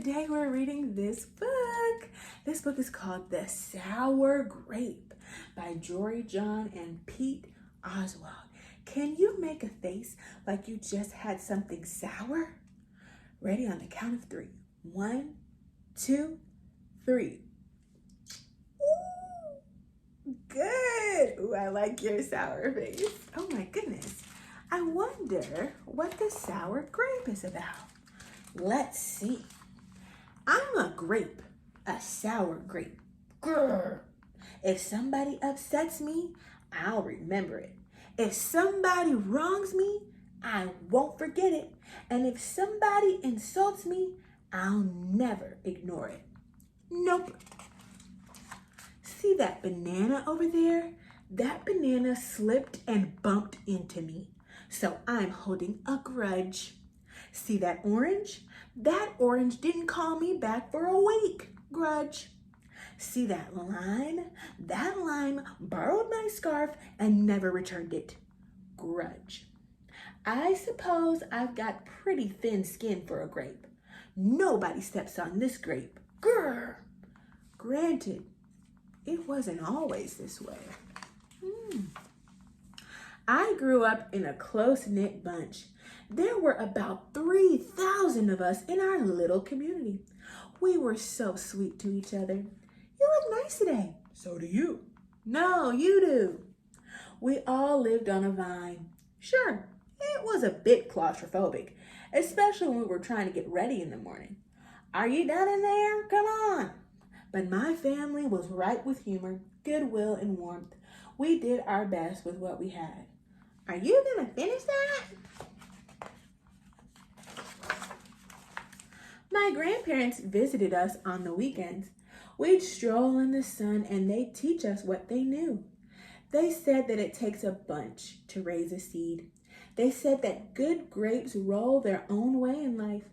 today we're reading this book. This book is called The Sour Grape by Jory, John, and Pete Oswald. Can you make a face like you just had something sour? Ready on the count of 3. 1, 2, 3. Ooh, good. Ooh, I like your sour face. Oh my goodness. I wonder what the sour grape is about. Let's see. I'm a grape, a sour grape. Grr. If somebody upsets me, I'll remember it. If somebody wrongs me, I won't forget it. And if somebody insults me, I'll never ignore it. Nope. See that banana over there? That banana slipped and bumped into me. So I'm holding a grudge. See that orange? That orange didn't call me back for a week. Grudge. See that lime? That lime borrowed my scarf and never returned it. Grudge. I suppose I've got pretty thin skin for a grape. Nobody steps on this grape. Grr. Granted, it wasn't always this way. I grew up in a close-knit bunch. There were about 3,000 of us in our little community. We were so sweet to each other. You look nice today. So do you. No, you do. We all lived on a vine. Sure, it was a bit claustrophobic, especially when we were trying to get ready in the morning. Are you done in there? Come on. But my family was ripe with humor, goodwill, and warmth. We did our best with what we had. Are you gonna finish that? My grandparents visited us on the weekends. We'd stroll in the sun and they'd teach us what they knew. They said that it takes a bunch to raise a seed. They said that good grapes roll their own way in life.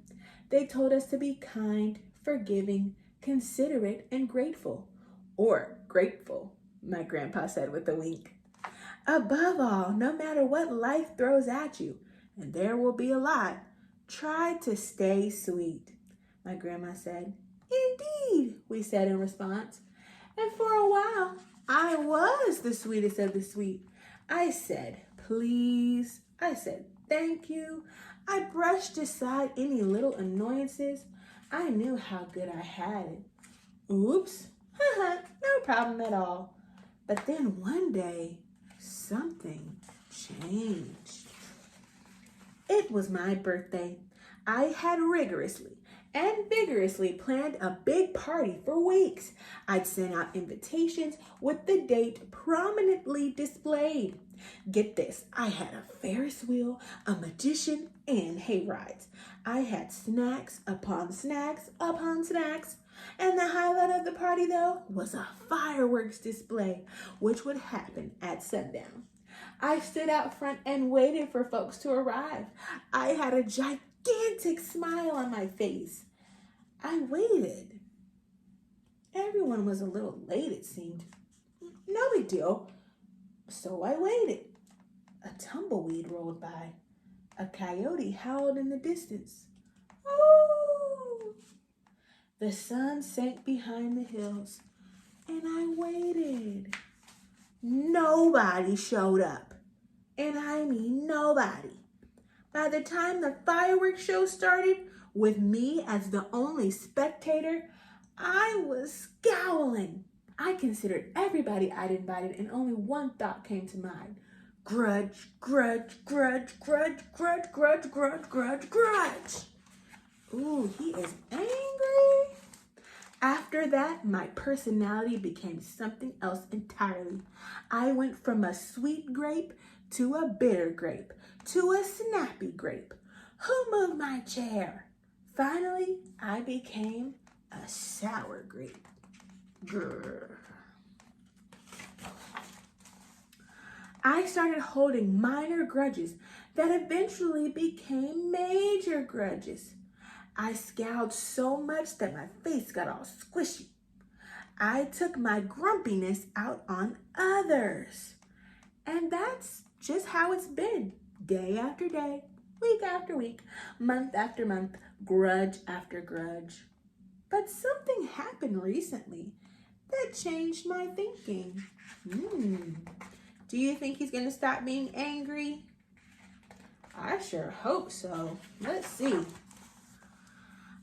They told us to be kind, forgiving, considerate, and grateful. Or grateful, my grandpa said with a wink. Above all, no matter what life throws at you, and there will be a lot, try to stay sweet, my grandma said. Indeed, we said in response. And for a while, I was the sweetest of the sweet. I said, please. I said, thank you. I brushed aside any little annoyances. I knew how good I had it. Oops, no problem at all. But then one day, something changed. It was my birthday. I had rigorously and vigorously planned a big party for weeks. I'd sent out invitations with the date prominently displayed. Get this, I had a Ferris wheel, a magician, and hay rides. I had snacks upon snacks upon snacks. And the highlight of the party, though, was a fireworks display, which would happen at sundown. I stood out front and waited for folks to arrive. I had a gigantic smile on my face. I waited. Everyone was a little late, it seemed. No big deal. So I waited. A tumbleweed rolled by. A coyote howled in the distance. Oh! The sun sank behind the hills, and I waited. Nobody showed up, and I mean nobody. By the time the fireworks show started, with me as the only spectator, I was scowling. I considered everybody I'd invited, and only one thought came to mind. Grudge, grudge, grudge, grudge, grudge, grudge, grudge, grudge, grudge. Ooh, he is angry. After that, my personality became something else entirely. I went from a sweet grape to a bitter grape to a snappy grape. Who moved my chair? Finally, I became a sour grape. Grr. I started holding minor grudges that eventually became major grudges. I scowled so much that my face got all squishy. I took my grumpiness out on others. And that's just how it's been, day after day, week after week, month after month, grudge after grudge. But something happened recently that changed my thinking. Do you think he's going to stop being angry? I sure hope so. Let's see.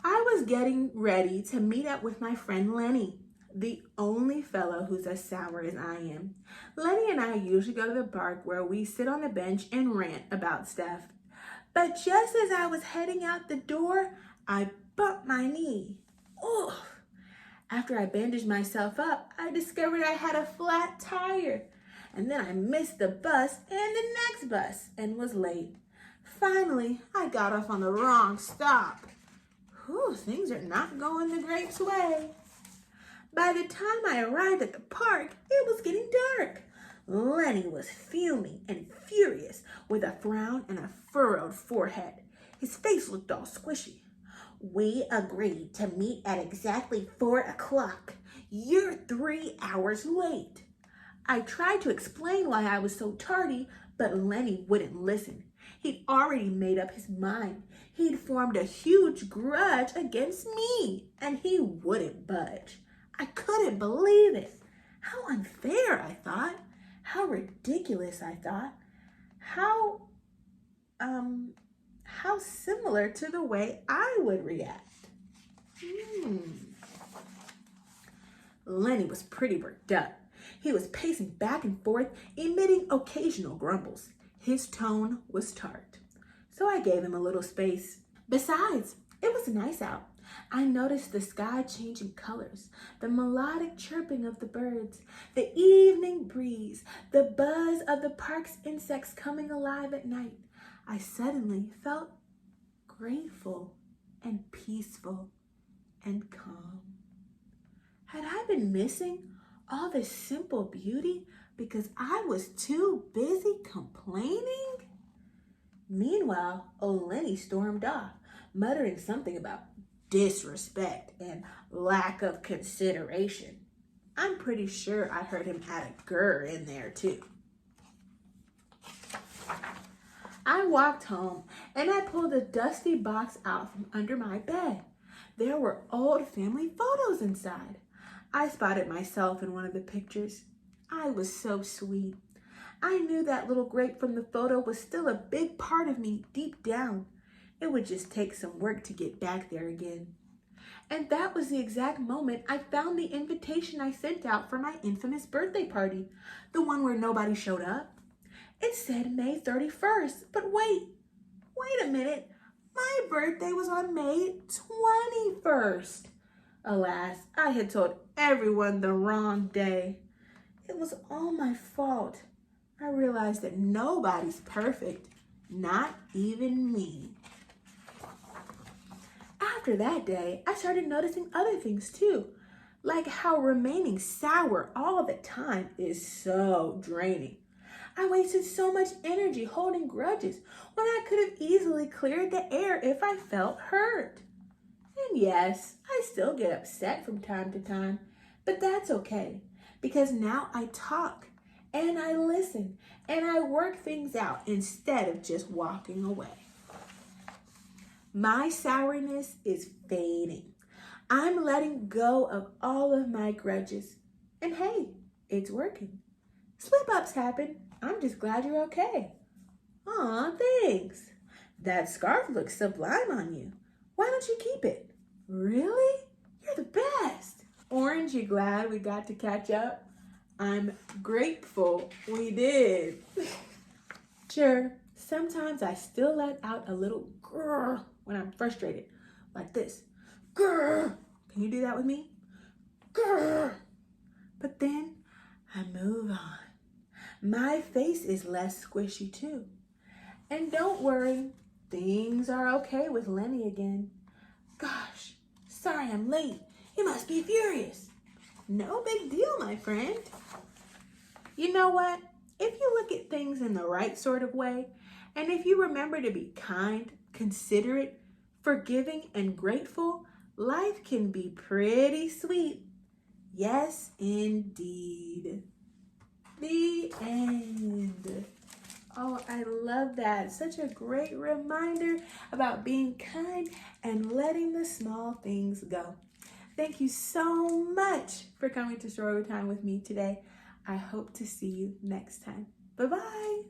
I was getting ready to meet up with my friend Lenny, the only fellow who's as sour as I am. Lenny and I usually go to the park where we sit on a bench and rant about stuff. But just as I was heading out the door, I bumped my knee. Ugh. After I bandaged myself up, I discovered I had a flat tire. And then I missed the bus and the next bus and was late. Finally, I got off on the wrong stop. Whew, things are not going the Grape's way. By the time I arrived at the park, it was getting dark. Lenny was fuming and furious with a frown and a furrowed forehead. His face looked all squishy. We agreed to meet at exactly 4 o'clock. You're 3 hours late. I tried to explain why I was so tardy, but Lenny wouldn't listen. He'd already made up his mind. He'd formed a huge grudge against me, and he wouldn't budge. I couldn't believe it. How unfair, I thought. How ridiculous, I thought. How similar to the way I would react. Lenny was pretty worked up. He was pacing back and forth, emitting occasional grumbles. His tone was tart, so I gave him a little space. Besides, it was nice out. I noticed the sky changing colors, the melodic chirping of the birds, the evening breeze, the buzz of the park's insects coming alive at night. I suddenly felt grateful and peaceful and calm. Had I been missing all this simple beauty because I was too busy complaining? Meanwhile, Lenny stormed off, muttering something about disrespect and lack of consideration. I'm pretty sure I heard him add a grr in there too. I walked home and I pulled a dusty box out from under my bed. There were old family photos inside. I spotted myself in one of the pictures. I was so sweet. I knew that little Grape from the photo was still a big part of me deep down. It would just take some work to get back there again. And that was the exact moment I found the invitation I sent out for my infamous birthday party, the one where nobody showed up. It said May 31st, but wait a minute. My birthday was on May 21st. Alas, I had told everyone the wrong day. It was all my fault. I realized that nobody's perfect, not even me. After that day, I started noticing other things too, like how remaining sour all the time is so draining. I wasted so much energy holding grudges when I could have easily cleared the air if I felt hurt. And yes, I still get upset from time to time, but that's okay because now I talk and I listen and I work things out instead of just walking away. My sourness is fading. I'm letting go of all of my grudges. And hey, it's working. Slip-ups happen. I'm just glad you're okay. Aw, thanks. That scarf looks sublime on you. Why don't you keep it? Really? You're the best. Orange, you glad we got to catch up? I'm grateful we did. Sure, sometimes I still let out a little grrr when I'm frustrated, like this. Grrr. Can you do that with me? Grrr. But then I move on. My face is less squishy too. And don't worry, things are okay with Lenny again. Gosh, sorry I'm late. You must be furious. No big deal, my friend. You know what? If you look at things in the right sort of way, and if you remember to be kind, considerate, forgiving, and grateful, life can be pretty sweet. Yes, indeed. The end. Oh, I love that. Such a great reminder about being kind and letting the small things go. Thank you so much for coming to Story Time with me today. I hope to see you next time. Bye-bye.